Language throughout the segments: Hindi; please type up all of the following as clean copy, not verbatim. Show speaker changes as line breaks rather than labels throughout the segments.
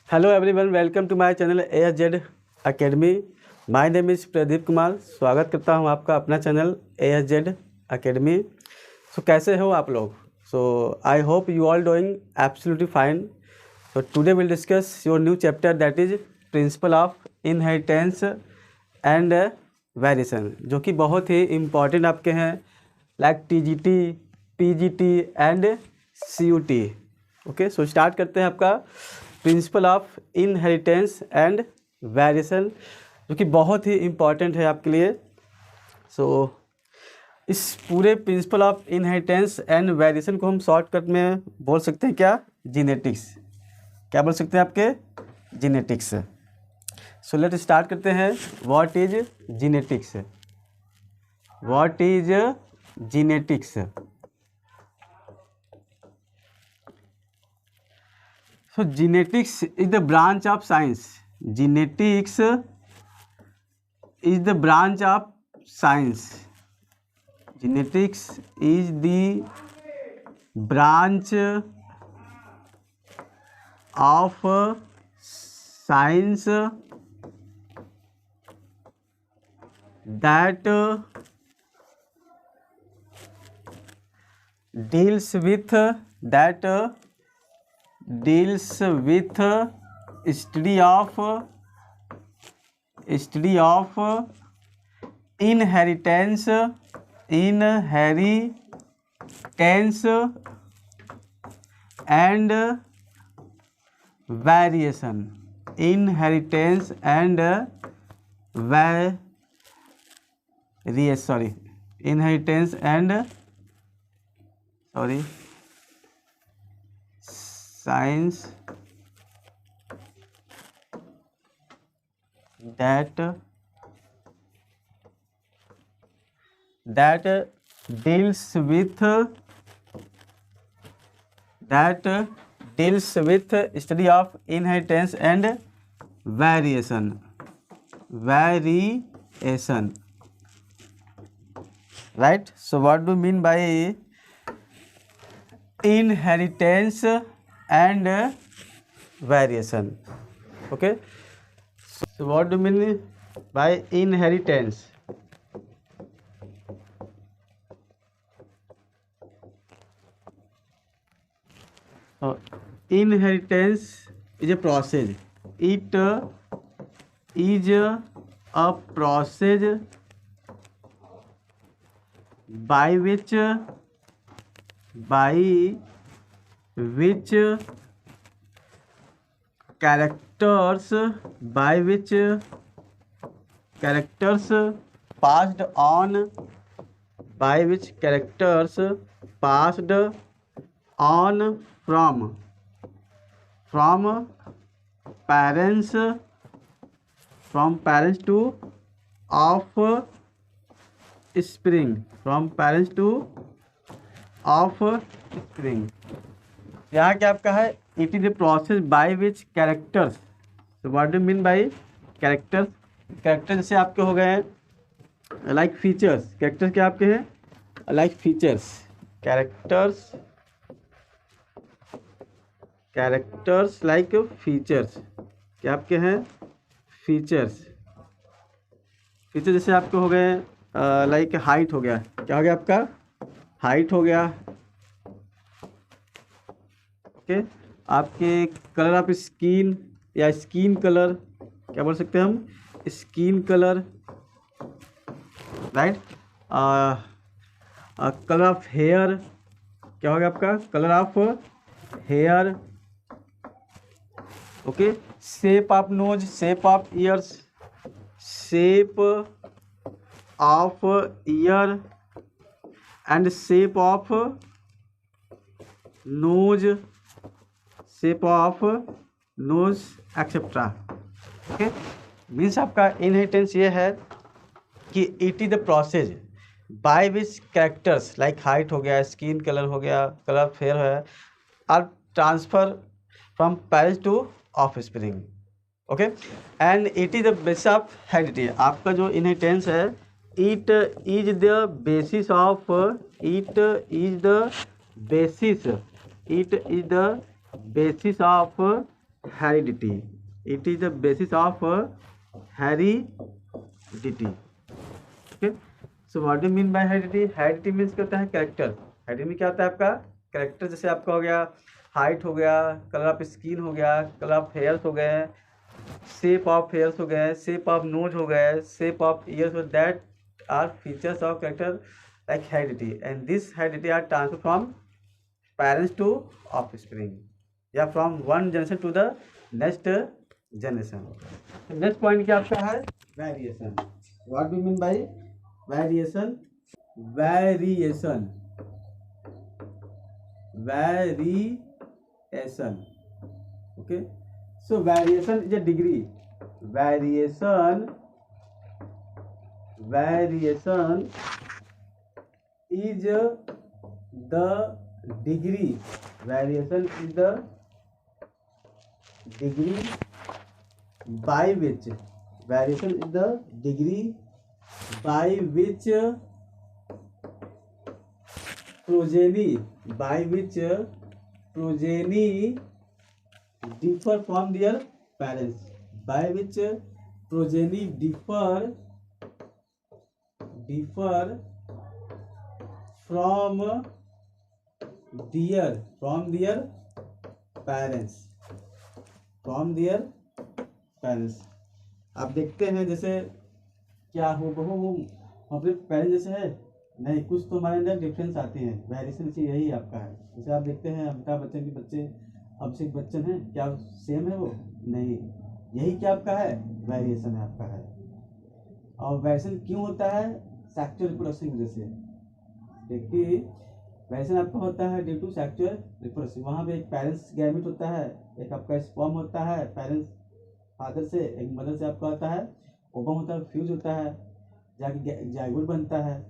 Hello everyone, welcome to my channel ASZ academy. My name is Pradeep Kumar. स्वागत करता हूं आपका अपना चैनल ASZ एकेडमी। सो कैसे हो आप लोग? So I hope you all doing absolutely fine. So today will discuss your new chapter that is principle of inheritance and variation, जो कि बहुत ही इम्पॉर्टेंट आपके हैं, like TGT, PGT and CUT। Okay, so start करते हैं आपका principle of inheritance and variation, जो कि बहुत ही इम्पॉर्टेंट है आपके लिए। सो इस पूरे principal of inheritance and variation को हम शॉर्टकट में बोल सकते हैं क्या? जीनेटिक्स। क्या बोल सकते हैं आपके? जीनेटिक्स। सो लेट स्टार्ट करते हैं। What is genetics? What is genetics? So genetics is the branch of science. Genetics is the branch of science. Genetics is the branch of science that deals with study of inheritance and variation. Inheritance and science that deals with study of inheritance and variation. Right? So what do you mean by inheritance and variation? Okay, so what do you mean by inheritance? Inheritance is a process. It is a process by which characters passed on from parents to offspring. यहाँ क्या आपका है? It is a process by which characters. So what do mean bye characters? Character जैसे आपके हो गए हैं लाइक फीचर्स। कैरेक्टर्स क्या आपके हैं? Like features. Characters like features क्या आपके हैं? फीचर्स जैसे आपके हो गए लाइक हाइट हो गया। क्या हो गया आपका? हाइट हो गया। ओके, आपके कलर ऑफ स्किन या स्किन कलर, क्या बोल सकते हैं हम? Skin colour, right. Colour of hair, क्या हो गया आपका? Colour of hair. Okay, shape of nose, shape of ears, shape of ear and shape of nose, etcetera. Okay, means आपका इनहेरिटेंस ये है कि it is the process by which characters like height हो गया, स्किन कलर हो गया, कलर ऑफ हेयर है, are transfer from parents to offspring. Okay, and it is the basis of heredity. आपका जो इनहेरिटेंस है, it is the basis of heredity, it is the basis of heredity. Okay, so what do mean by heredity? Heredity means क्या होता है? कैरेक्टर। हेरिडिटी में क्या होता है आपका? कैरेक्टर। जैसे आपका हो गया हाइट हो गया, कलर ऑफ स्किन हो गया, कलर ऑफ हेयर्स हो गए, शेप ऑफ हेयर्स हो गए, शेप ऑफ नोज हो गए, shape of ears, that are features of character like heredity, and this heredity are transfer from parents to offspring या from one generation to the next generation. Next point क्या आपका है? Variation. What do mean by variation? Variation, variation. Okay, so variation is a degree. Variation is the degree. Variation is the degree by which, variation is the degree by which progeny differ from their parents, by which progeny differ from their parents। आप देखते हैं जैसे क्या हो बहू अपने पेरेंट्स जैसे है नहीं, कुछ तो हमारे अंदर डिफरेंस आते हैं। वेरिएशन से यही आपका है। जैसे आप देखते हैं अमिताभ बच्चन के बच्चे अभिषेक बच्चन है, क्या सेम है? वो नहीं। यही क्या आपका है? वेरिएशन है आपका है। और वेरिएशन क्यों होता है? सेक्सुअल रिप्रोडक्शन की वजह से। देखिए वेरिएशन आपका होता है ड्यू टू सेक्सुअल रिप्रोडक्शन। वहाँ पे एक पेरेंट्स गैमेट होता है, एक आपका स्पर्म होता है पेरेंट्स फादर से, एक मदर से आपका होता है ओवम होता है, फ्यूज होता है, जाके जाइगोट बनता है।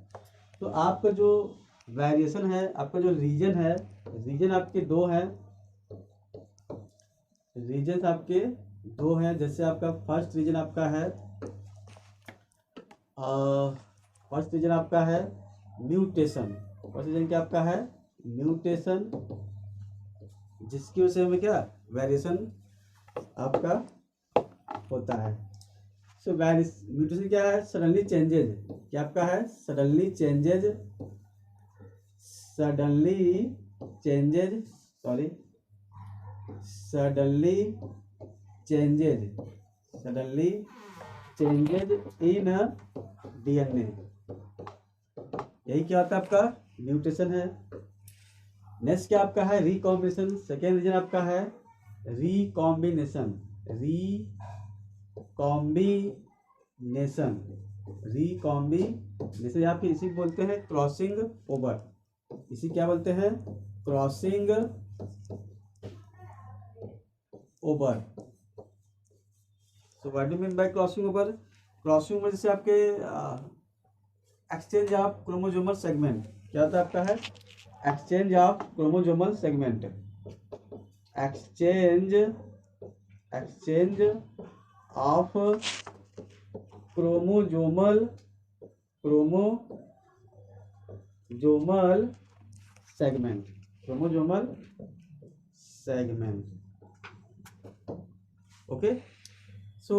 तो आपका जो वेरिएशन है, आपका जो रीजन है, रीजन आपके दो हैं, रीजन आपके दो हैं। जैसे आपका फर्स्ट रीजन आपका है म्यूटेशन। फर्स्ट रीजन क्या आपका है? म्यूटेशन, जिसकी वजह से हमें क्या वेरिएशन आपका होता है। सो म्यूटेशन क्या है? Suddenly changes. क्या आपका है? Suddenly changes, in DNA. यही क्या होता है? आपका म्यूटेशन है। नेक्स्ट क्या आपका है? रिकॉम्बिनेशन। सेकेंड रीजन आपका है रिकॉम्बिनेशन। यहाँ पे इसी बोलते हैं क्रॉसिंग ओवर। इसी क्या बोलते हैं? Crossing over. So what do mean bye crossing over? Crossing over जैसे आपके एक्सचेंज ऑफ क्रोमोसोमल सेगमेंट। क्या होता है आपका है? Exchange of chromosomal segment. Exchange of chromosomal segment. Okay, so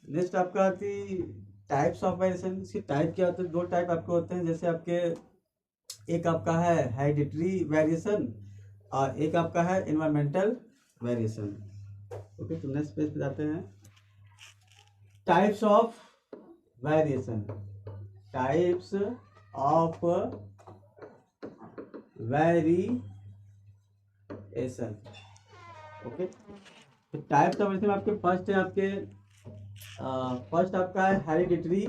next आपका आती टाइप्स ऑफ वेरिएशन। इसकी टाइप क्या होते हैं? दो टाइप आपके होते हैं। जैसे आपके एक आपका है हेरिडिटरी वेरिएशन और एक आपका है एनवायरमेंटल वेरिएशन। ओके, तो नेक्स्ट पेज पे जाते हैं। Types of variation. Types of variation. Okay, तो टाइप्स ऑफ वेरिएशन आपके फर्स्ट है आपके फर्स्ट आपका है हेरिडिटरी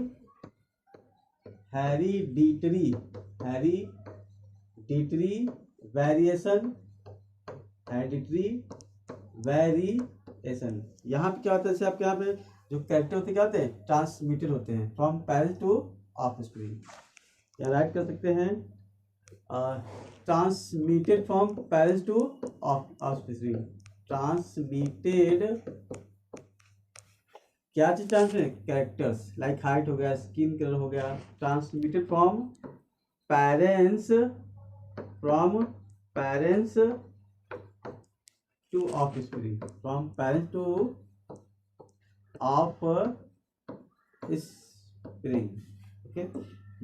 वेरिएशन। यहाँ पे क्या होता है? जैसे आपके यहाँ पे जो कैरेक्टर होते हैं क्या होते हैं? ट्रांसमिटेड होते हैं फ्रॉम पेरेंट्स टू ऑफस्प्रिंग। या राइट कर सकते हैं transmitted from parents to offspring. Transmitted क्या चीज ट्रांसमिट? कैरेक्टर्स लाइक हाइट हो गया, स्किन कलर हो गया। Transmitted from parents two of spring, from parents two of spring. Okay,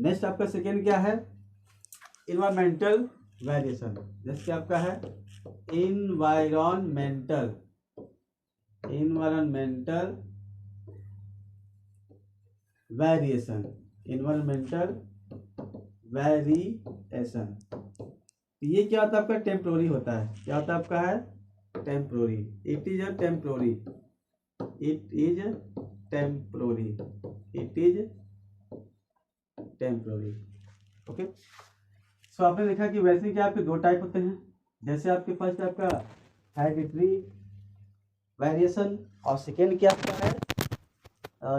next आपका सेकेंड क्या है, इन्वायरमेंटल वेरिएशन। नेक्स्ट क्या आपका है, इन्वायरमेंटल वेरिएशन, इन्वायरमेंटल वेरिएशन। ये क्या होता है आपका, टेम्प्रोरी होता है। क्या होता है आपका है, temporary. It is a temporary, it is temporary, it is temporary. Okay, so आपने देखा कि वैसे क्या आपके दो टाइप होते हैं। जैसे आपके फर्स्ट आपका हेरिडिटरी वेरिएशन और सेकेंड क्या आपका है,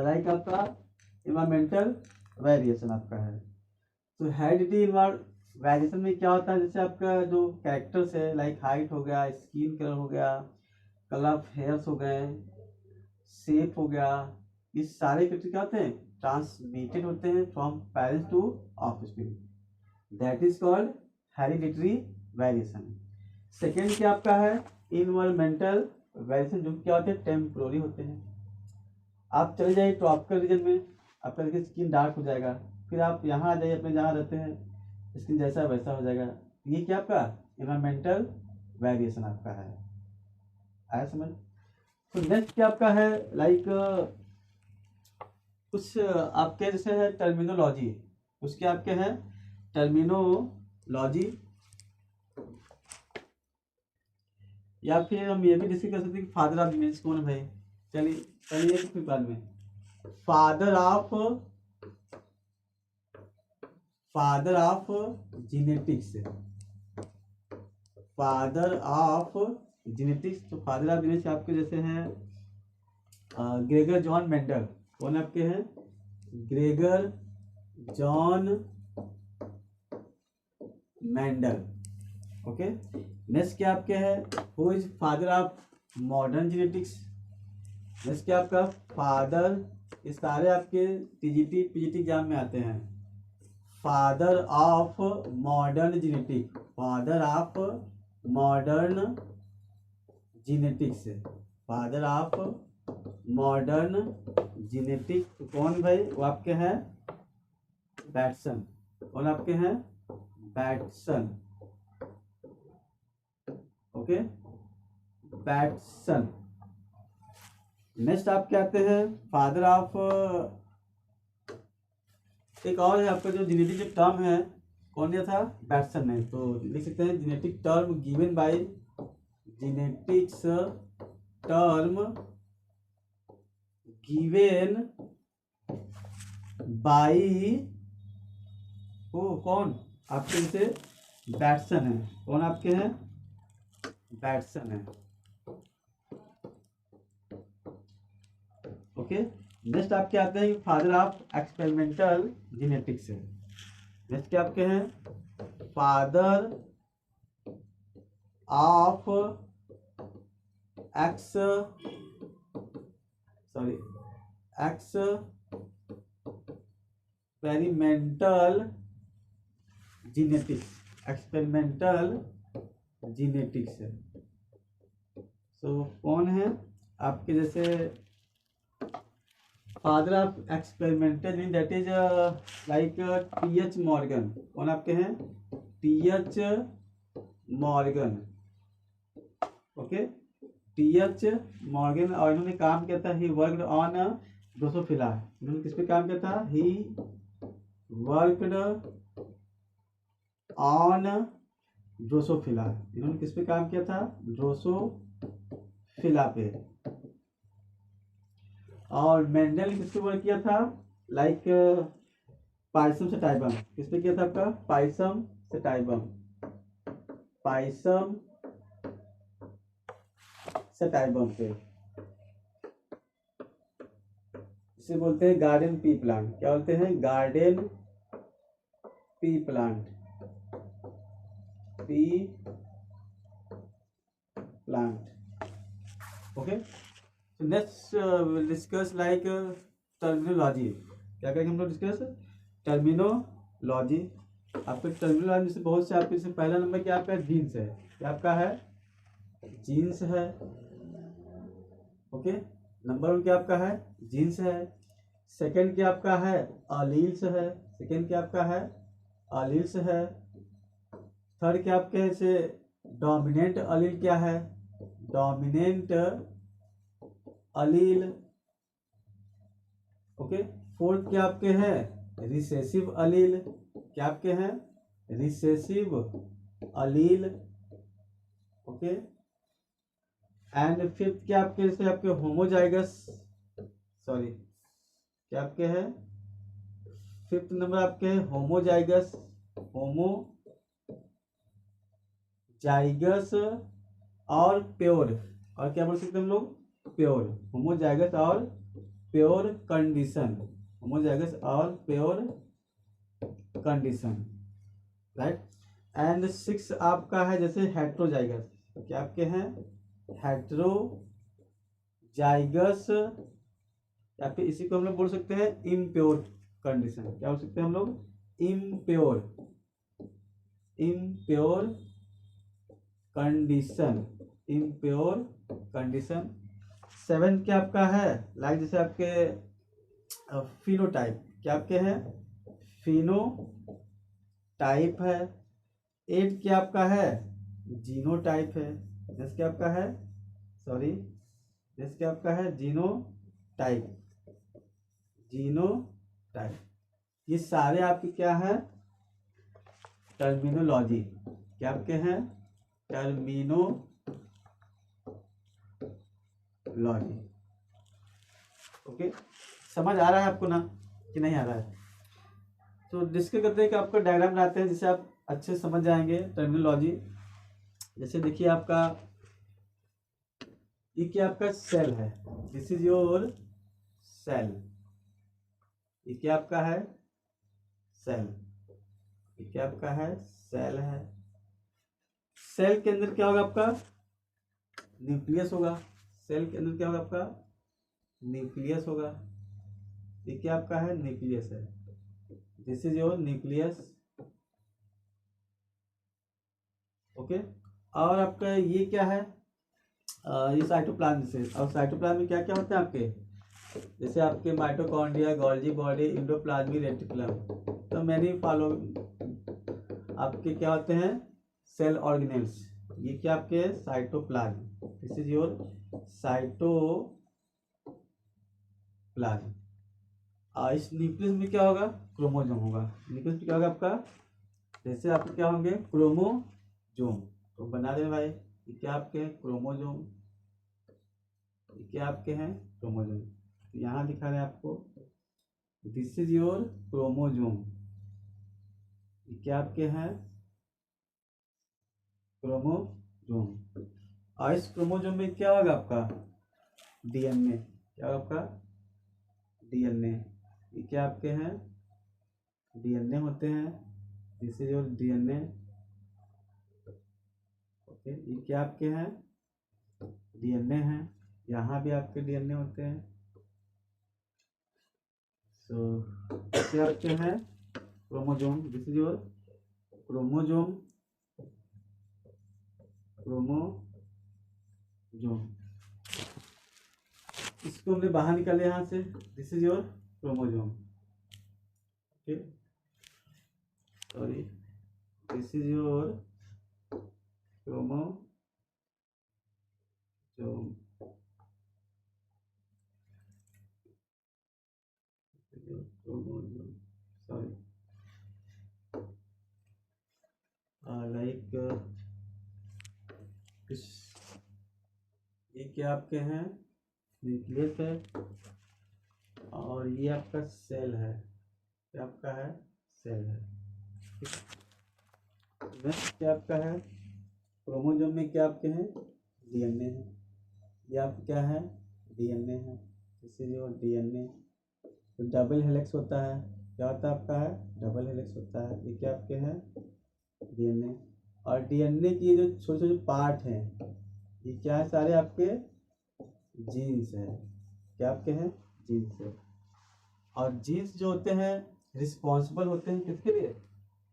लाइक आपका इन्वायरमेंटल वेरिएशन आपका है। तो हेरिडिटरी वेरिएशन में क्या होता है, जैसे आपका जो कैरेक्टर्स है, लाइक हाइट हो गया, स्किन कलर हो गया, कलर ऑफ हेयर्स हो गए, शेप हो गया, ये सारे फैक्टर क्या होते हैं, ट्रांसमिटेड होते हैं from parents to offspring, that is called hereditary variation. Second क्या आपका है, इन्वायरमेंटल वेरिएशन, जो क्या होते हैं, टेम्पोररी होते हैं। आप चले जाइए ट्रॉपिकल रीजन में, आपका देखिए स्किन डार्क हो जाएगा, फिर आप यहाँ आ जाइए अपने जहाँ रहते हैं, स्किन जैसा वैसा हो जाएगा। ये क्या आपका इन्वायरमेंटल वेरिएशन आपका है, आया समझ। तो नेक्स्ट क्या आपका है, लाइक कुछ आपके जैसे है टर्मिनोलॉजी, उसके आपके हैं टर्मिनोलॉजी, या फिर हम ये भी डिस्कस कर सकते हैं कि फादर ऑफ मीन्स कौन है भाई। चलिए चलिए फिर बाद में father of genetics, father of genetics. तो फादर ऑफ जीनेटिक्स आपके जैसे हैं ग्रेगर जॉन मेंडल, कौन आपके हैं, Gregor John Mendel. Okay, next क्या आपके है, who is father of modern genetics. Next क्या आपका फादर, इस सारे आपके टीजीटी पीजीटी एग्जाम में आते हैं। Father of modern genetic, father of modern genetics, father of modern genetic कौन भाई, वो आपके हैं बैटसन। कौन आपके हैं, बैटसन। Okay, Bateson. नेक्स्ट आप क्या आते हैं, फादर ऑफ, एक और है आपका जो जेनेटिक जो टर्म है, कौन दिया था, बैटसन ने। तो लिख सकते हैं genetic term given bye, genetics term given by, कौन आपके जैसे बैटसन है। कौन आपके हैं, बैटसन है। ओके, नेक्स्ट आपके आते हैं फादर ऑफ एक्सपेरिमेंटल जेनेटिक्स है। नेक्स्ट क्या आपके हैं, father of experimental genetics, experimental genetics है। सो कौन है आपके जैसे father of experimental, that is like TH. Morgan. कौन आपके हैं, TH. Morgan. Okay, TH. Morgan, और इन्होंने काम किया था, ही वर्कड ऑन ड्रोसोफिला। इन्होंने किस पे काम किया था, ही वर्कड ऑन ड्रोसोफिला। इन्होंने किस पे काम किया था, ड्रोसोफिला पे। और मेंडल ने किस पे वर्क किया था, लाइक पाइसम सटाइबम। किस पे किया था आपका, पाइसम सटाइबम, पाइसम सटाइबम पे। इसे बोलते हैं गार्डन पी प्लांट। क्या बोलते हैं, garden pea plant, P plant. Okay, next will discuss like terminology. क्या करेंगे हम लोग डिस्कस, टर्मिनोलॉजी। आपके टर्मिनोलॉजी में से बहुत से आपके से पहला नंबर क्या आपका जीन्स है। क्या आपका है, जीन्स है। ओके, नंबर 1 क्या आपका है जीन्स है। सेकंड क्या आपका है अलील्स है। सेकंड क्या आपका है अलील्स है। थर्ड क्या आपके से डोमिनेंट अलील क्या है डोमिनेंट अलील। ओके, फोर्थ क्या आपके हैं रिसेसिव अलील। क्या आपके हैं recessive Aleel. Okay, and fifth क्या आपके से आपके होमोजाइगस सॉरी क्या आपके हैं फिफ्थ नंबर आपके हैं होमोजाइगस होमोजाइगस और प्योर। और क्या बोल सकते हैं हम लोग प्योर होमोजाइगस और प्योर कंडीशन। होमोजाइगस और प्योर कंडीशन राइट। एंड 6 आपका है जैसे हेट्रोजाइगस। क्या आपके हैं हेट्रोजाइगस या फिर इसी को हम लोग बोल सकते हैं इम्प्योर कंडीशन। क्या बोल सकते हैं हम लोग impure impure condition impure condition. 7 क्या आपका है लाइक जैसे आपके फिनोटाइप। क्या आपके हैं फिनोटाइप है। 8 क्या आपका है जीनोटाइप है। जैसे क्या आपका है सॉरी जैसे क्या आपका है जीनोटाइप। ये सारे आपके क्या है टर्मिनोलॉजी। क्या आपके हैं टर्मिनोलॉजी। ओके, समझ आ रहा है आपको ना कि नहीं आ रहा है? तो डिस्कस करते हैं कि आपको डायग्राम बनाते हैं जिससे आप अच्छे से समझ जाएंगे टर्मिनोलॉजी। जैसे देखिए आपका ये क्या आपका सेल है। This is your cell. ये क्या आपका है सेल। ये क्या आपका है सेल है। सेल के अंदर क्या होगा आपका न्यूक्लियस होगा। सेल के अंदर क्या होगा आपका न्यूक्लियस होगा। ये क्या आपका है न्यूक्लियस है। This is your nucleus. Okay, और आपका ये क्या है ये साइटोप्लाज्म से। और साइटोप्लाज्म में क्या क्या होते हैं आपके जैसे आपके mitochondria Golgi body endoplasmic reticulum. तो मैंने फॉलो आपके क्या होते हैं सेल ऑर्गेनेल्स। ये क्या आपके cytoplasm. This is your cytoplasm. और इस न्यूक्लियस में क्या होगा क्रोमोजोम होगा। न्यूक्लियस में क्या होगा आपका जैसे आपके क्या होंगे क्रोमोजोम। तो बना दें भाई ये क्या आपके हैं क्रोमोजोम। ये क्या आपके हैं क्रोमोजोम। यहाँ दिखा रहे हैं आपको दिस इज योर क्रोमोजोम। ये क्या आपके हैं क्रोमोजोम। और इस क्रोमोजोम में क्या होगा आपका डीएनए। क्या होगा आपका डीएनए। ये क्या आपके हैं डीएनए होते हैं। This is your DNA. Okay, ये क्या आपके हैं डीएनए हैं। यहाँ भी आपके डीएनए होते हैं। सो क्या आपके हैं chromosome. This is your chromosome. इसको हमने बाहर निकाले यहाँ से। This is your chromosome. Okay sorry this is your chromosome. Chromosome sorry like ये क्या आपके हैं न्यूक्लियस है। और ये आपका सेल है। क्या आपका है सेल है। नेक्स्ट क्या आपका है क्रोमोजोम में क्या आपके हैं डीएनए है। ये आप क्या है डीएनए है। इसीलिए वो डीएनए तो डबल हेलिक्स होता है। क्या होता है आपका है डबल हेलिक्स होता है। ये क्या आपके हैं डीएनए। और डीएनए की जो छोटे छोटे पार्ट हैं ये क्या है सारे आपके जीन्स है। क्या आपके हैं जीन्स है। और जीन्स जो होते हैं रिस्पॉन्सिबल होते हैं किसके लिए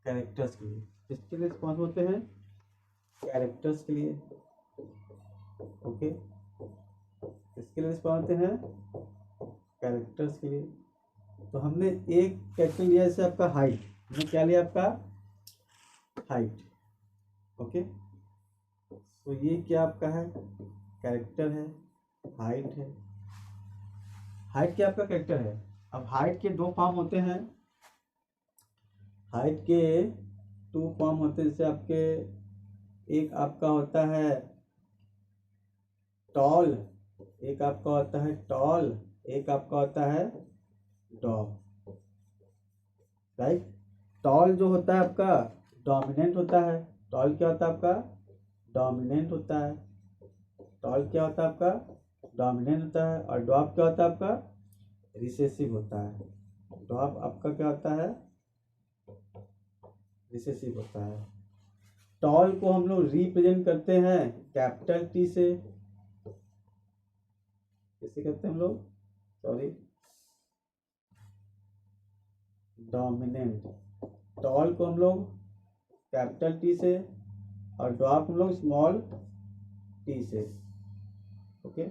कैरेक्टर्स के लिए। किसके लिए रिस्पॉन्सिबल होते हैं कैरेक्टर्स के लिए। ओके, किसके लिए रिस्पॉन्स होते हैं? कैरेक्टर्स के लिए। तो हमने एक कैरेक्टर लिया जैसे आपका हाइट, हमने क्या लिया? आपका हाइट। ओके, तो ये क्या आपका है? कैरेक्टर है, हाइट है। हाइट क्या आपका कैरेक्टर है। अब हाइट के दो फॉर्म होते हैं, हाइट के टू फॉर्म होते हैं। जैसे आपके एक आपका होता है टॉल, एक आपका होता है टॉल, एक आपका होता है डॉग, राइट। टॉल जो होता है आपका डोमिनेंट होता है। टॉल क्या होता है आपका? डोमिनेंट होता है। टॉल क्या होता है आपका? डोमिनेंट होता है। और डॉग क्या होता है आपका? रिसेसिव होता है। डॉग आपका क्या होता है? रिसेसिव होता है। टॉल को हम लोग रिप्रेजेंट करते हैं कैपिटल टी से। कैसे करते हैं हम लोग? Sorry, dominant. टॉल को हम लोग कैपिटल टी से और डॉग हम लोग स्मॉल टी से। ओके,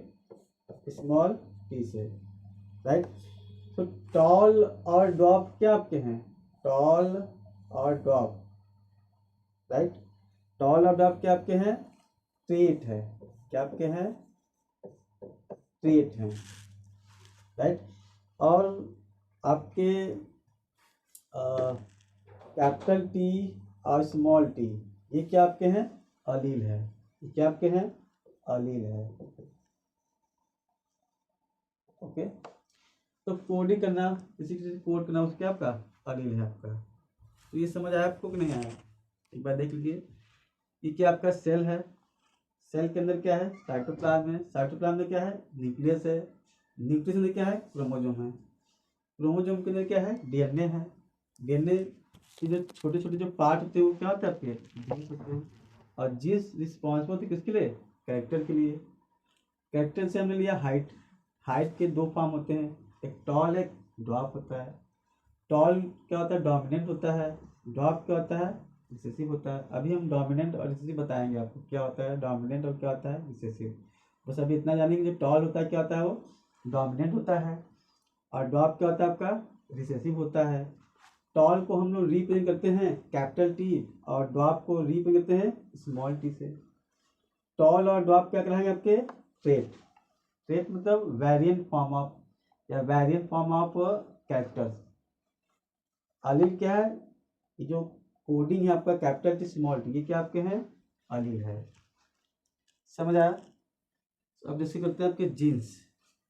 स्मॉल टी से, राइट। तो टॉल और डॉग क्या आपके हैं? टॉल और डॉग, राइट। टॉल और डॉग क्या आपके हैं? ट्रेट है। क्या आपके हैं? ट्रेट हैं, राइट। और आपके कैपिटल टी और स्मॉल टी ये क्या आपके हैं? अलील है। ये क्या आपके हैं? अलील है। ओके, तो कोडिंग करना, किसी किसी कोड करना, उसके आपका अलील है आपका। तो ये समझ आया आपको कि नहीं आया? एक बार देख लीजिए। ये क्या आपका सेल है। सेल के अंदर क्या है? साइटोप्लाज्म है। साइटोप्लाज्म में क्या है? न्यूक्लियस है। न्यूक्लियस में क्या है? क्रोमोसोम है। क्रोमोसोम के अंदर क्या है? डीएनए है। डीएनए के जो छोटे छोटे जो पार्ट होते हैं वो क्या होते हैं आपके? जीन्स होते हैं। और जीन्स रिस्पॉन्सिबल होती है किसके लिए? कैरेक्टर के लिए। कैरेक्टर से हमने लिया हाइट। हाइट के दो फॉर्म होते हैं, एक टॉल एक ड्वार्फ होता है। टॉल क्या होता है? डोमिनेंट होता है। ड्वार्फ क्या होता है? रिसेसिव होता है। अभी हम डोमिनेंट और रिसेसिव बताएंगे आपको, क्या होता है डोमिनेंट और क्या होता है रिसेसिव। बस अभी इतना जानेंगे, जो टॉल होता है क्या होता है? वो डोमिनेंट होता है। और ड्वार्फ क्या होता है आपका? रिसेसिव होता है। टॉल को हम लोग रिप्रेजेंट करते हैं कैपिटल टी और ड्वार्फ को रिप्रेजेंट करते हैं स्मॉल टी से। टॉल और ड्वार्फ क्या कराएंगे आपके? ट्रेट। ट्रेट मतलब वेरिएंट फॉर्म ऑफ या वेरिएंट फॉर्म ऑफ कैरेक्टर्स। अलील क्या है? ये जो कोडिंग है आपका कैपिटल टी स्मॉल टी, ये क्या आपके हैं? अलील है। समझ आया? अब जैसे करते हैं आपके जीन्स।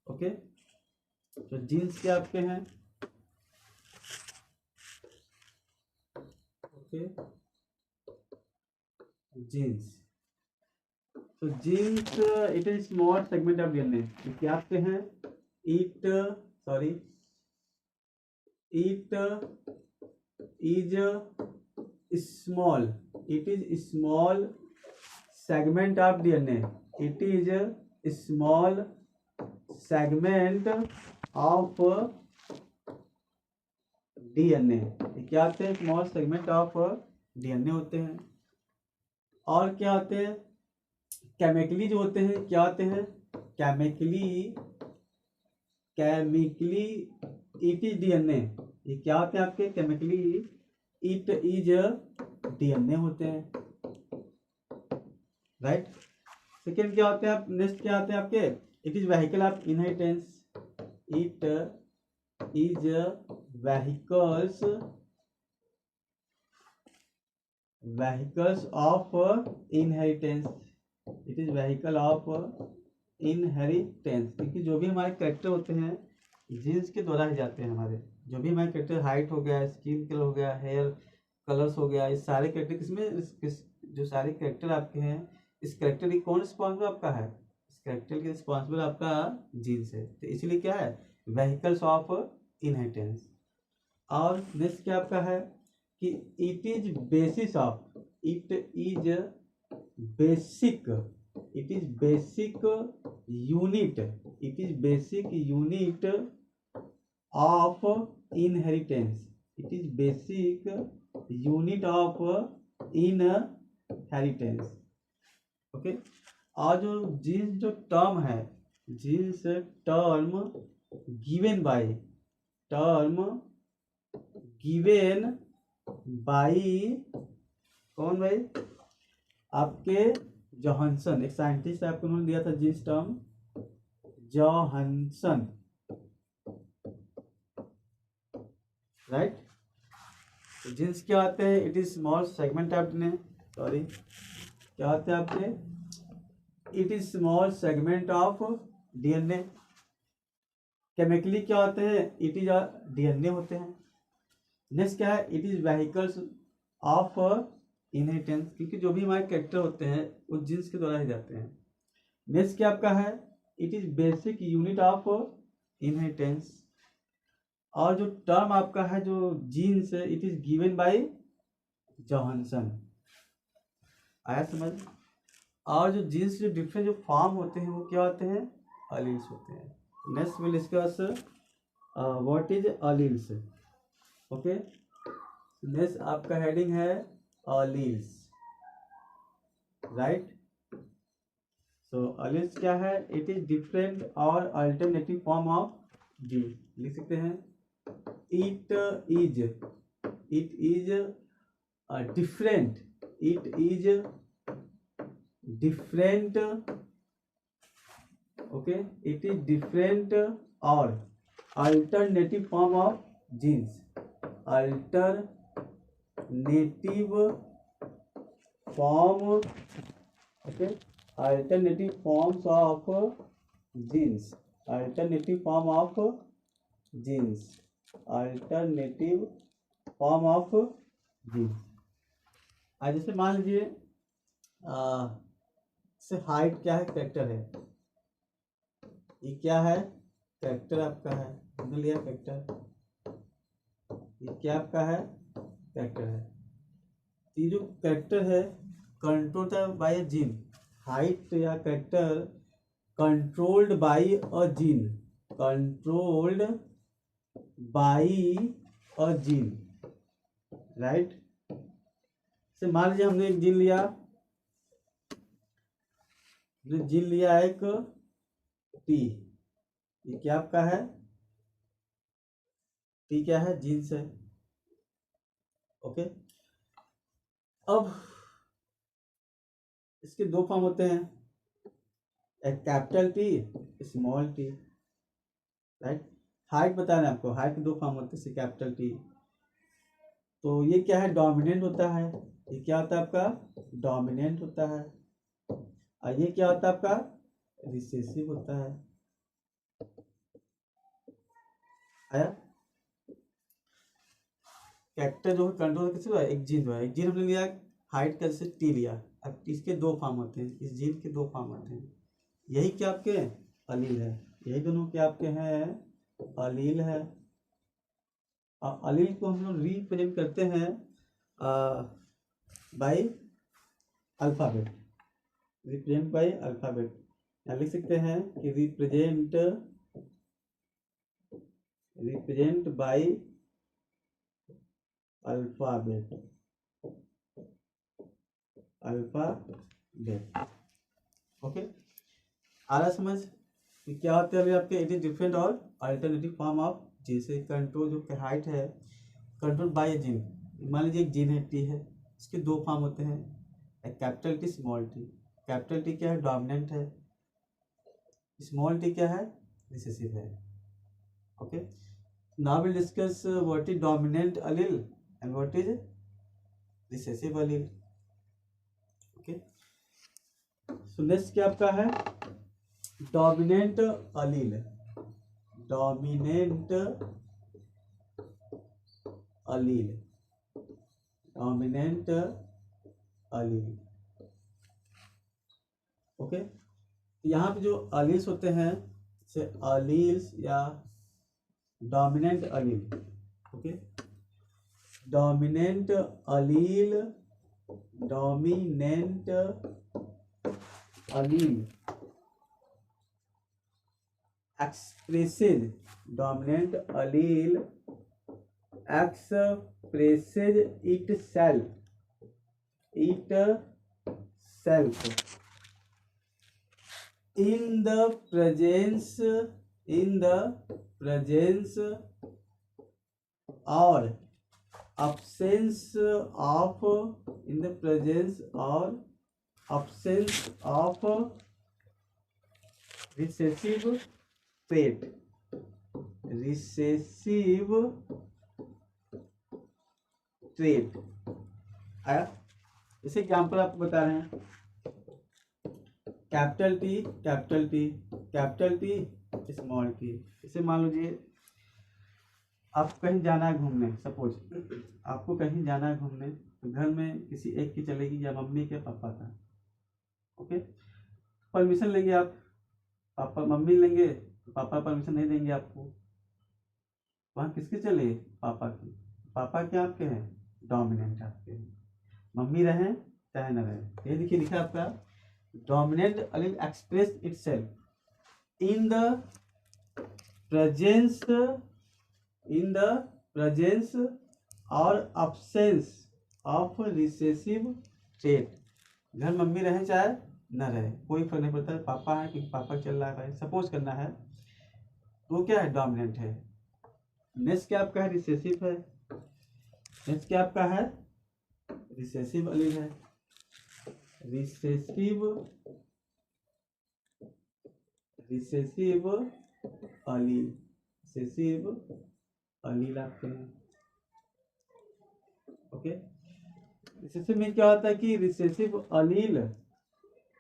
ओके, तो जीन्स क्या आपके हैं? Okay, genes. तो genes it is small segment of DNA. ये क्या आपके हैं? It sorry it is small, it is small segment of DNA. It is a small segment of DNA. ये क्या होते हैं? स्मॉल सेगमेंट ऑफ डीएनए होते हैं। और क्या होते हैं? केमिकली जो होते हैं क्या होते हैं? Chemically chemically it is DNA. ये क्या होते हैं आपके? केमिकली इट इज डीएनए होते हैं, राइट। सेकेंड क्या होते हैं आप? नेक्स्ट क्या होते हैं आपके? It is vehicle of inheritance. It is vehicles of inheritance. It is vehicle of inheritance, क्योंकि जो भी हमारे कैरेक्टर होते हैं जीन्स के द्वारा ही जाते हैं। हमारे जो भी हमारे कैरेक्टर, हाइट हो गया, स्किन कलर हो गया, हेयर कलर्स हो गया, ये सारे कैरेक्टर किसमें जो सारे कैरेक्टर आपके हैं, इस कैरेक्टर की कौन रिस्पॉन्सिबल आपका है? इस कैरेक्टर की रिस्पॉन्सिबल आपका जीन्स है। तो इसलिए क्या है? Vehicles of inheritance. और नेक्स्ट क्या आपका है कि it is basis of, it is basic, it is basic unit, it is basic unit of inheritance, it is basic unit of inheritance. Okay, और जो जीन्स जो टर्म है, genes term given by, term given by कौन भाई, आपके जोहानसन, एक साइंटिस्ट आपको उन्होंने दिया था genes term, Johannsen, right. Genes क्या आते हैं, it is small segment of DNA, sorry क्या आते हैं आपके, it is small segment of DNA. Chemically क्या होते हैं, इट इज डीएनए होते हैं। नेक्स्ट क्या है, it is vehicles of inheritance, क्योंकि जो भी हमारे कैरेक्टर होते हैं वो जीन्स के द्वारा ही जाते हैं। नेक्स्ट क्या आपका है, it is basic unit of inheritance, और जो टर्म आपका है जो जीन्स है, it is given by Johansson, आया समझ। और जो जीन्स जो डिफरेंट जो फॉर्म होते हैं वो क्या होते हैं, अलील्स होते हैं। Next will discuss what is alleles, okay. Next आपका हेडिंग है अलील्स, राइट। सो अलील्स क्या है, इट इज डिफरेंट और अल्टरनेटिव फॉर्म ऑफ जीन, लिख सकते हैं it is different, it is different, okay, it is different or alternative form of genes, alternative form, okay, alternative forms of genes, alternative form of genes, alternative form of genes. आज जैसे मान लीजिए से हाइट क्या है, कैरेक्टर है, ये क्या है, कैरेक्टर आपका है, हमने लिया कैरेक्टर, ये क्या आपका है, कैरेक्टर है। ये जो कैरेक्टर है controlled by a gene, height या character controlled by a gene, controlled by a gene, right. से मान लीजिए हमने एक जीन लिया, जीन लिया एक टी, ये क्या आपका है, टी क्या है, जीन्स है, ओके। अब इसके दो फॉर्म होते हैं, एक capital T, small T, right. Height बताना आपको, हाइट के दो फॉर्म होते हैं, कैपिटल टी। तो ये क्या है, डोमिनेंट होता है, ये क्या होता है आपका, डोमिनेंट होता है, और ये क्या होता है आपका, रिसेसिव होता है, आया। कैरेक्टर जो है कंट्रोल किसी को, एक जीन जो है, एक जीन हमने लिया हाइट का, जैसे टी लिया, अब इसके दो फॉर्म होते हैं, इस जीन के दो फॉर्म होते हैं, यही क्या आपके अलील है, यही दोनों क्या आपके हैं अलील है। और अलील को हम लोग रिप्रेजेंट करते हैं by alphabet, represent by alphabet, यहाँ लिख सकते हैं कि represent by alphabet, alphabet, okay. आ रहा समझ कि क्या होते हैं अभी आपके, इट इज डिफरेंट और अल्टरनेटिव फॉर्म ऑफ जीन, से कंट्रोल जो हाइट है कंट्रोल बाय जीन। मान लीजिए एक जीन है टी है, इसके दो फॉर्म होते हैं, एक capital T, small T. Capital T क्या है, डोमिनेंट है, स्मॉल टी क्या है, रिसेसिव है, okay. Now will discuss what is dominant Aleel and what is recessive Aleel, okay. So next क्या आपका है, डोमिनेंट अलील, डोमिनेंट अलील, डोमिनेंट अलील, ओके। यहाँ पे जो अलील्स होते हैं से अलील्स या dominant Aleel, okay. Dominant Aleel, dominant Aleel expresses, dominant Aleel expresses itself, in the presence or absence of in the presence or absence of recessive trait आया। इसे एग्जाम्पल आपको बता रहे हैं, कैपिटल टी स्मॉल टी। इसे मान लीजिए आप कहीं जाना है घूमने, सपोज आपको कहीं जाना है घूमने, तो घर में किसी एक की चलेगी, या मम्मी के पापा का, ओके। परमिशन लेंगे आप, पापा मम्मी लेंगे तो पापा परमिशन नहीं देंगे आपको, वहाँ किसके चले, पापा की। पापा क्या आपके हैं, डोमिनेंट आपके हैं, मम्मी रहें चाहे न रहें। ये देखिए लिखा आपका, dominant Aleel express itself in the presence और absence ऑफ रिसेसिव ट्रेट। घर मम्मी रहे चाहे न रहे, कोई फर्क नहीं पड़ता, पापा है क्योंकि पापा चल रहा है भाई, सपोज करना है, तो क्या है, डोमिनेंट है। नेक्स्ट क्या आपका है, रिसेसिव है। नेक्स्ट क्या आपका है, रिसेसिव अलील है। रिसेसिव अलील आपके हैं, ओके। रिसेसिव में क्या होता है कि रिसेसिव अलील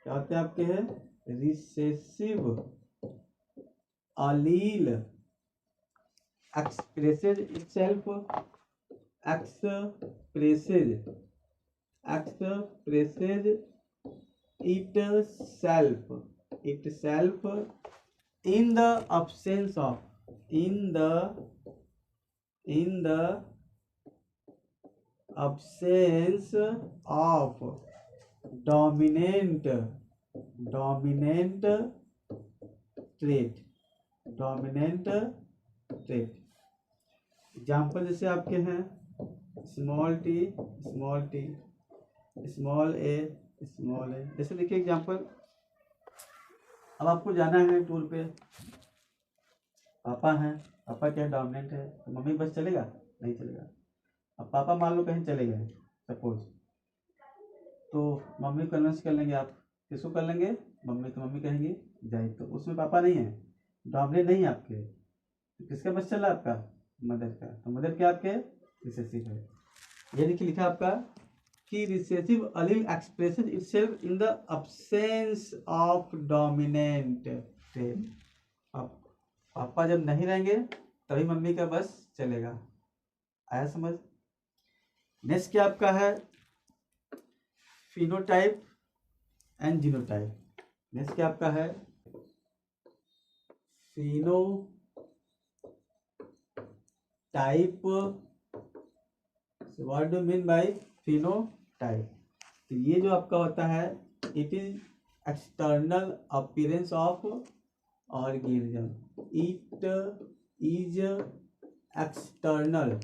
क्या होते हैं आपके हैं, recessive Aleel expresses itself itself in the absence of dominant trait example जैसे आपके हैं स्मॉल टी स्मॉल ए। जैसे देखिए एग्जाम्पल, अब आपको जाना है टूर पे, पापा हैं, पापा क्या डोमिनेंट है, तो मम्मी बस चलेगा, नहीं चलेगा। अब पापा मान लो कहीं चले गए सपोज, तो मम्मी कन्विंस कर लेंगे आप, किसको कर लेंगे, मम्मी। तो मम्मी कहेंगी जाए, तो उसमें पापा नहीं है, डोमिनेंट नहीं है आपके, तो किसका बस चल रहा है आपका, मदर का। तो मदर क्या आपके रिसेसिव है। ये देखिए लिखा आपका कि recessive Aleel expresses itself in the absence of dominant trait. अब पापा जब नहीं रहेंगे तभी मम्मी का बस चलेगा, आया समझ। नेक्स्ट क्या आपका है, फिनोटाइप एंड जीनोटाइप। नेक्स्ट क्या आपका है, phenotype. What do mean bye phenotype. तो ये जो आपका होता है, it is external appearance of organism. It is external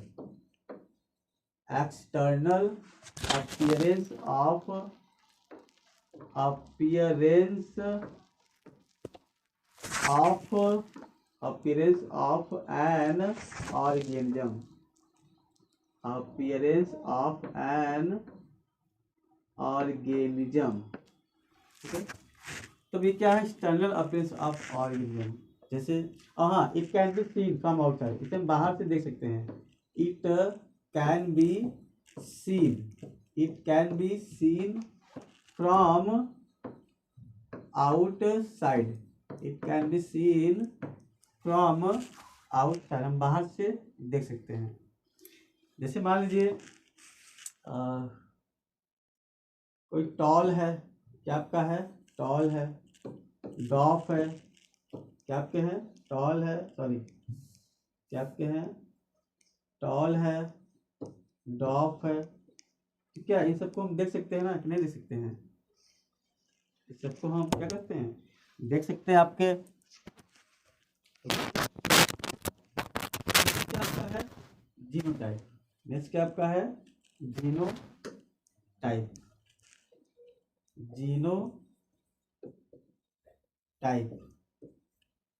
appearance of an organism, ठीक है। तो ये क्या है, एक्सटर्नल अपीयरेंस ऑफ ऑर्गेनिज्म। जैसे हाँ, it can be seen from outside, इसे हम बाहर से देख सकते हैं। It can be seen from outside, हम बाहर से देख सकते हैं। जैसे मान लीजिए कोई टॉल है, क्या आपका है, टॉल है। डॉफ है, क्या आपके हैं, टॉल है, सॉरी क्या आपके हैं, टॉल है, डॉफ है। तो क्या इन सबको हम देख सकते हैं ना, कि नहीं देख सकते हैं, इस सबको हम क्या करते हैं, देख सकते हैं आपके। क्या आपका है, जीनोटाइप। नेक्स्ट क्या आपका है, जीनोटाइप। टाइप।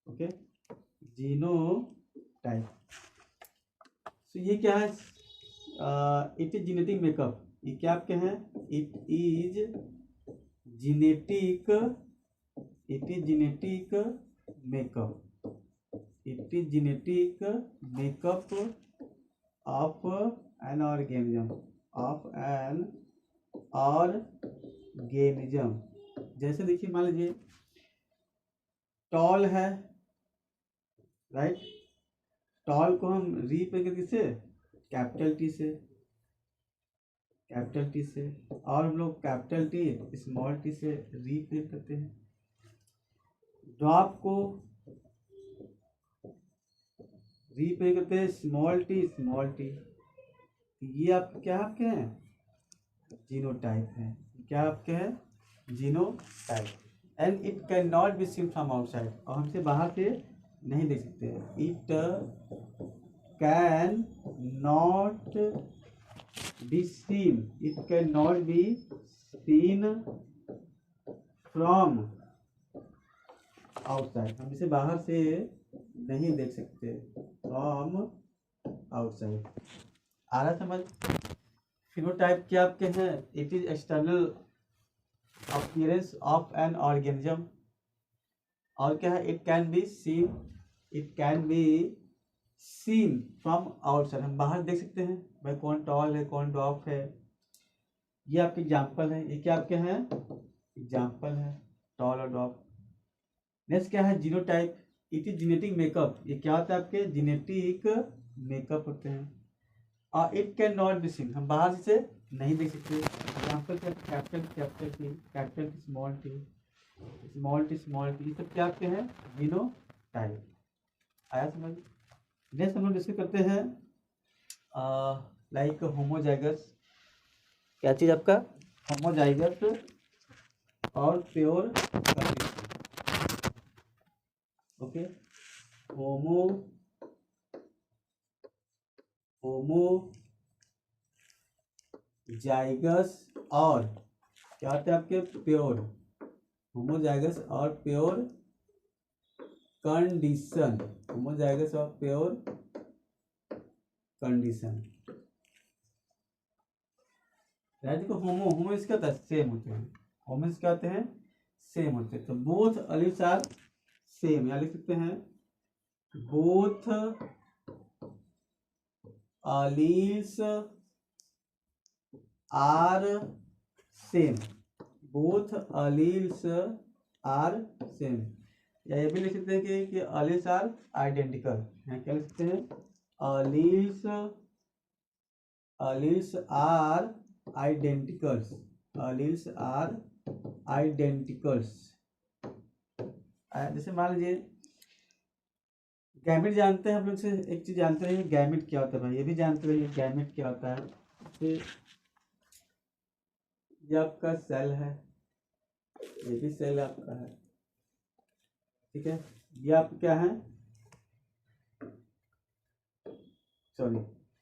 ओके, जीनो टाइप। तो ये क्या है? It is genetic makeup. ये क्या आपके हैं? It is genetic, it is genetic makeup, it is genetic makeup of an organism, of an organism. जैसे देखिए, मान लीजिए टॉल है, राइट। टॉल को हम रीप्रेजेंट किससे? कैपिटल टी से, कैपिटल टी से। और हम लोग कैपिटल टी स्मॉल टी से रीप्रेजेंट करते हैं। ड्वार्फ को रीप्रेजेंट करते हैं स्मॉल टी, स्मॉल टी। ये आप क्या आपके हैं? जीनोटाइप है। क्या आपके हैं? Genotype. And it can not be seen from outside, और हमसे बाहर से नहीं देख सकते। It can not be seen, it can not be seen from outside, हम इसे बाहर से नहीं देख सकते। From outside. आ रहा समझ? फिनोटाइप क्या आपके हैं? It is external appearance of an organism. और क्या है? It can be seen, it can be seen from outside, हम बाहर देख सकते हैं भाई कौन टॉल है, कौन ड्वार्फ है। ये आपके एग्जाम्पल है। ये क्या आपके हैं? एग्जाम्पल है, टॉल और ड्वार्फ। नेक्स्ट क्या है? Genotype. It is genetic makeup. ये क्या होता है? आपके जेनेटिक मेकअप होते हैं। और it can not be seen, हम बाहर से नहीं देख सकते। एग्जाम्पल क्या? Capital capital T, capital T small T, small T small T. ये सब क्या आपके हैं? जीनोटाइप। आया समझ? नेक्स्ट हम लोग डिस्कस करते हैं लाइक होमोजाइगस। क्या चीज़ आपका? होमोजाइगस और प्योर कंडीशन। ओके, होमो जाइगस और क्या होता है आपके? प्योर। होमोजाइगस और प्योर कंडीशन, होमोजाइगस और प्योर कंडीशन। देखो, होमो होमो इसका होता है? सेम होते हैं। होमो क्या होते हैं? सेम होते हैं। तो बोथ अलील्स आर सेम, यहाँ लिख सकते हैं both alleles are same, both alleles are same. या ये भी लिख सकते हैं कि अलील्स आर आइडेंटिकल। यहाँ क्या लिख सकते हैं? Alleles alleles are identicals, alleles are identicals. जैसे मान लीजिए गैमेट जानते हैं हम लोग से, एक चीज जानते हैं गैमेट क्या होता है भाई, ये भी जानते हैं गैमेट क्या होता है। ये आपका सेल है, ये भी सेल आपका है, ठीक है। ये आप क्या है? Sorry,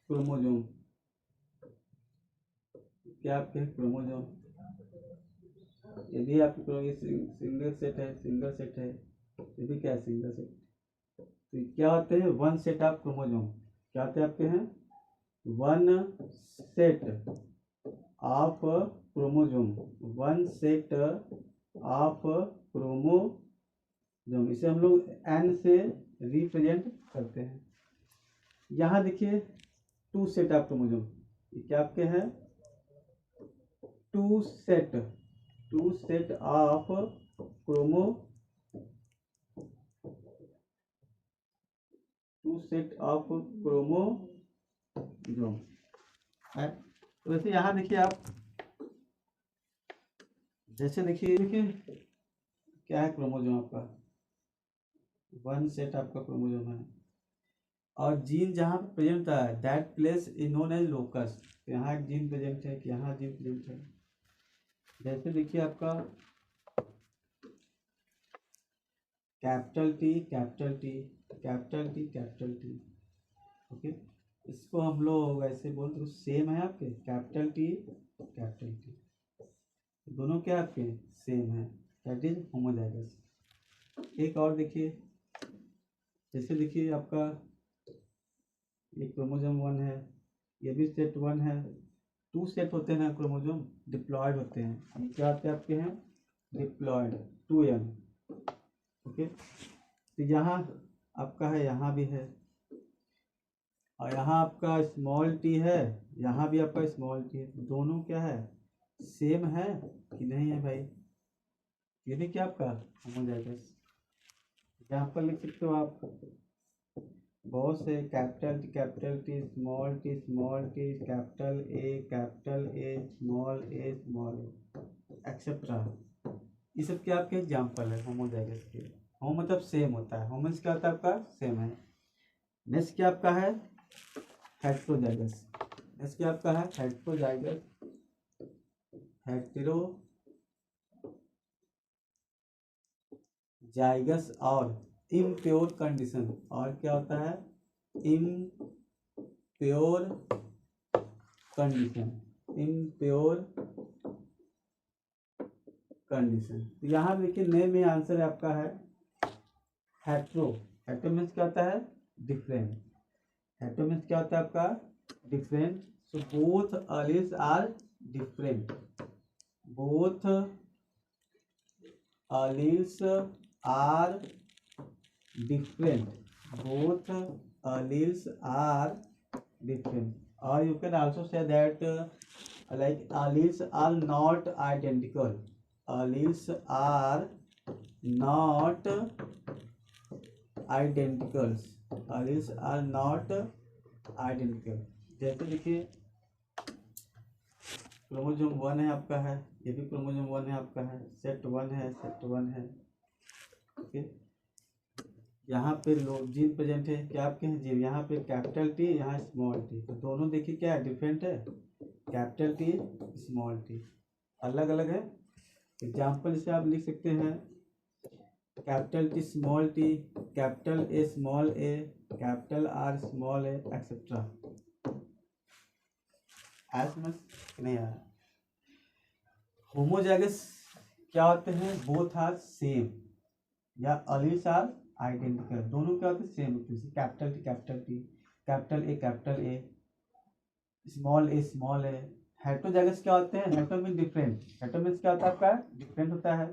chromosome. क्या आपके? क्रोमोजोम। ये भी आपके सिंगल सेट है, सिंगल सेट है। ये भी क्या है? Single set. तो क्या होते हैं? One set of chromosome. क्या होते हैं आपके हैं? One set of chromosome, one set of chromosome. इसे हम लोग एन से रिप्रेजेंट करते हैं। यहाँ देखिए टू सेट ऑफ क्रोमोजोम। ये क्या आपके हैं? Two set of chromo, two set of chromosome है। तो वैसे यहाँ देखिए आप, जैसे देखिए क्या है? क्रोमोजोम आपका वन सेट आपका क्रोमोजोम है। और जीन जहाँ पे प्रेजेंट होता है that place is known as locus. तो यहाँ एक जीन प्रेजेंट है, कि यहाँ जीन प्रेजेंट है। जैसे देखिए आपका capital T capital T capital T capital T. Okay, इसको हम लोग ऐसे बोलते हैं सेम है आपके, कैपिटल टी कैपिटल टी, दोनों क्या आपके? सेम है। That is homozygous. एक और देखिए, जैसे देखिए आपका एक क्रोमोसोम 1 है, ये भी सेट 1 है। 2 सेट होते हैं ना क्रोमोसोम, डिप्लॉयड होते हैं। ये क्या होते हैं आपके हैं? Diploid 2n। ओके, तो यहाँ आपका है, यहाँ भी है, और यहाँ आपका स्मॉल टी है, यहाँ भी आपका स्मॉल टी है। दोनों क्या है? सेम है कि नहीं है भाई? ये भी क्या आपका होमोजाइगस। यहाँ पर लिख सकते हो आप, बहुत से capital T, small T, capital A, small A etcetera. ये सब क्या आपके एग्जाम्पल है होमोजाइगस के। होम मतलब सेम होता है, होमोस क्या होता है आपका? सेम है। नेक्स्ट क्या आपका है? हेटेरोजाइगस। नेक्स्ट क्या आपका है? हेटेरोजाइगस, हेटेरोजाइगस और इम्प्योर कंडीशन। और क्या होता है? Impure condition, impure condition. तो यहाँ देखिए नेम में आंसर आपका है हेट्रो। हेट्रो मीन्स क्या होता है? डिफरेंट। हेट्रो मीन्स क्या होता है आपका? Different. So both alleles are different, both alleles are different, both alleles are different. Or you can also say that like alleles are not identical, alleles are not identicals, alleles are not identical। जैसे देखिए क्रोमोसोम 1 है आपका है, ये भी क्रोमोसोम 1 है आपका है, सेट 1 है, सेट 1 है। ओके, यहाँ पे जीन प्रेजेंट है, क्या आपके हैं जीन? यहाँ पे कैपिटल टी, यहाँ स्मॉल टी। तो दोनों देखिए क्या है? डिफरेंट है। कैपिटल टी, स्मॉल टी अलग अलग है। एग्जाम्पल इसे आप लिख सकते हैं capital T small T, capital A small A, capital R small A etcetera. ऐसा समझ नहीं आया? होमोजाइगस क्या होते हैं? बोथ आर सेम, या अलील्स आर आइडेंटिकल। दोनों क्या होते हैं? सेम होते हैं। Capital T, capital A, small A. Heterozygous क्या होते हैं? Hetero mean different. Hetero means क्या होता है आपका? डिफरेंट होता है।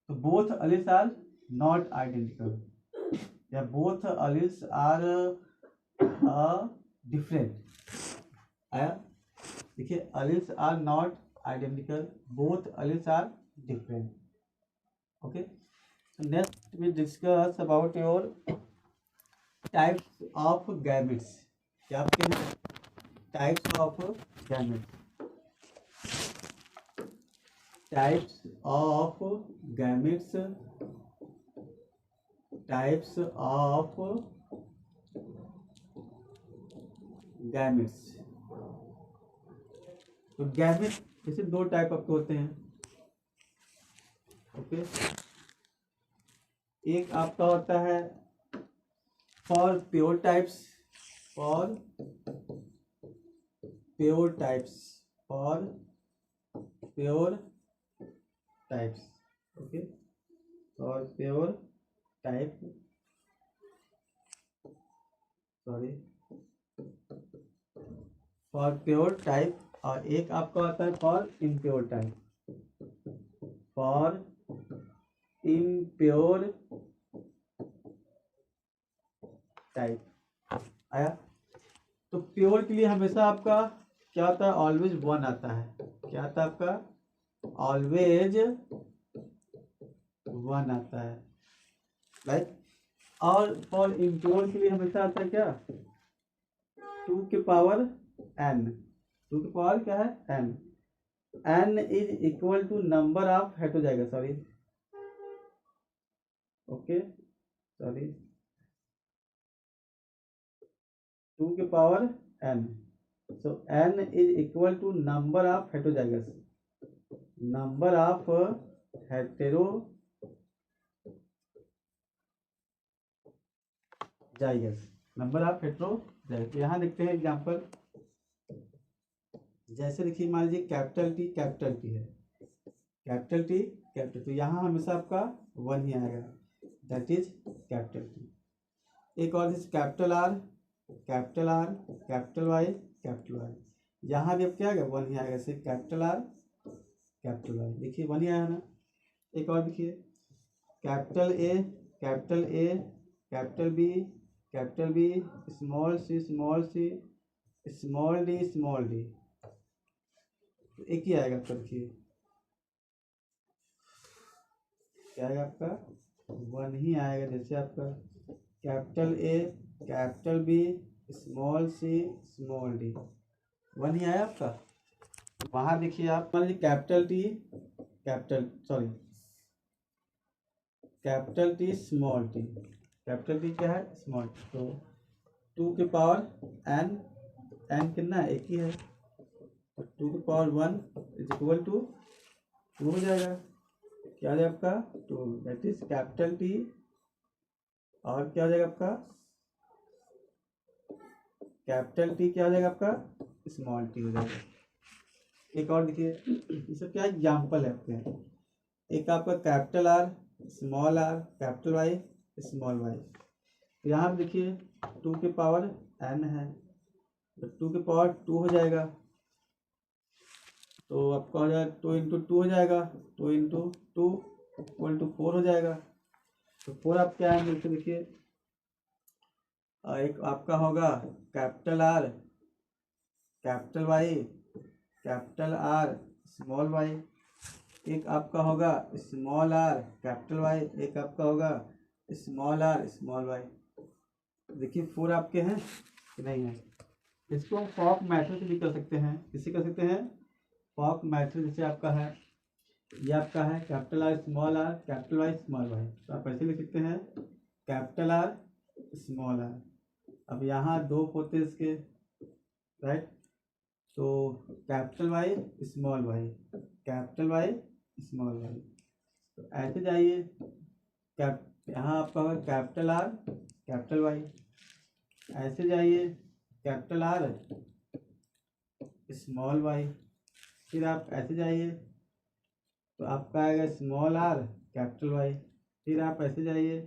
तो both alleles are not identical, या बोथ अलील्स आर डिफरेंट। आया? देखिए, alleles are not identical, both alleles are different. Okay, next we discuss about your types of gametes। क्या आपके types of gametes? Types of gametes, types of gametes. तो गैमेट जैसे 2 टाइप आपके होते हैं। ओके, एक आपका होता है for pure types, for pure types, for pure types. Okay, for pure type, sorry, for pure type. और एक आपका होता है for impure type, for impure type. आया? तो प्योर के लिए हमेशा आपका क्या आता है? ऑलवेज 1 आता है। क्या आता है आपका? ऑलवेज 1 आता है, राइट। और फॉर इम्प्योर के लिए हमेशा आता है क्या? 2 के पावर n। 2 के पावर क्या है? n। n is equal to number of heterozygous, sorry, okay, sorry, 2 के power n। so n is equal to number of heterozygous, number of heterozygous, number of heterozygous. तो यहाँ देखते हैं एग्जांपल। जैसे देखिए मान लीजिए कैपिटल टी है, कैपिटल टी, तो यहाँ हमेशा आपका 1 ही आएगा। That is capital T. एक और this capital R, capital R, capital Y, capital Y. यहाँ भी अब क्या आएगा, वन ही आएगा, सिर्फ कैपिटल आर कैपिटल वाई। देखिए वन ही आया ना। एक और देखिए, capital A, capital A, capital B, capital B, small C, small C, small D, small D. तो एक ही आएगा आपका। देखिए क्या आएगा आपका, वन ही आएगा। जैसे आपका capital A, capital B, small C, small D, one ही आया आपका। वहाँ देखिए आप, मान लीजिए capital T, capital sorry capital T, small T. Capital T क्या है, स्मॉल टी। तो 2 की पावर n, n कितना है, एक ही है। तो 2 की पावर 1 इज इक्वल टू 2 हो जाएगा। क्या हो जाएगा आपका, 2। That is capital T. और क्या हो जाएगा आपका, कैपिटल टी क्या हो जाएगा आपका, स्मॉल टी हो जाएगा। एक और देखिए, ये सब क्या एग्जाम्पल है आपके। एक आपका capital R, small R, capital Y, small Y. तो यहाँ पे देखिए 2 की पावर n है, तो 2 की पावर 2 हो जाएगा। तो आपका हो जाएगा 2 इंटू 2 हो जाएगा, 2 इंटू 2 इक्वल टू 4 हो जाएगा। तो 4 आप क्या आएंगे, तो देखिए एक आपका होगा capital R, capital Y, capital R, small Y. एक आपका होगा स्मॉल आर, कैपिटल वाई, एक आपका होगा स्मॉल आर, स्मॉल वाई। देखिए 4 आपके हैं कि नहीं है। इसको हम फॉक मैथड से भी कर सकते हैं। किससे कर सकते हैं, फॉक मैथड। जैसे आपका है, ये आपका है capital R, small R, capital Y, small Y. तो आप ऐसे लिख सकते हैं कैपिटल आर, स्मॉल आर। अब यहाँ 2 होते इसके, राइट। तो capital Y, small Y, capital Y, small Y. तो ऐसे जाइए, यहाँ आपका होगा कैपिटल आर, कैपिटल वाई। ऐसे जाइए कैपिटल आर, स्मॉल वाई। फिर आप ऐसे जाइए तो आपका आएगा स्मॉल आर, कैपिटल वाई। फिर आप ऐसे जाइए,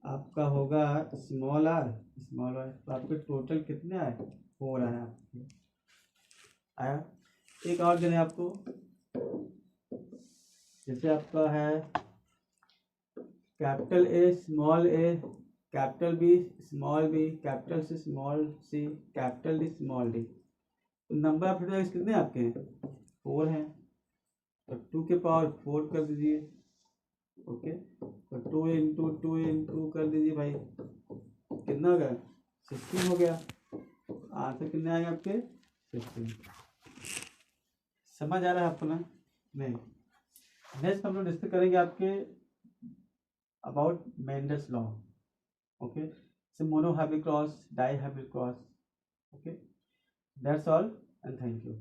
आपका होगा स्मॉल आर, स्मॉल वाई। तो आपके टोटल कितने आए, 4 आए आपके। आया। एक और देने आपको, जैसे आपका है capital A, small A, capital B, small B, capital C, small C, capital D, small D. तो नंबर ऑफ लेटर्स कितने आपके हैं, 4 हैं। तो 2 के पावर 4 कर दीजिए। ओके, तो 2 इंटू 2 इंटू कर दीजिए भाई, कितना हो गया, 16 हो गया। आंसर कितने आएंगे आपके, 16। समझ आ रहा है आपको ना, नहीं। नेक्स्ट हम लोग डिस्कस करेंगे आपके about Mendel's law. Okay, so monohybrid cross, dihybrid cross. Okay, that's all and thank you.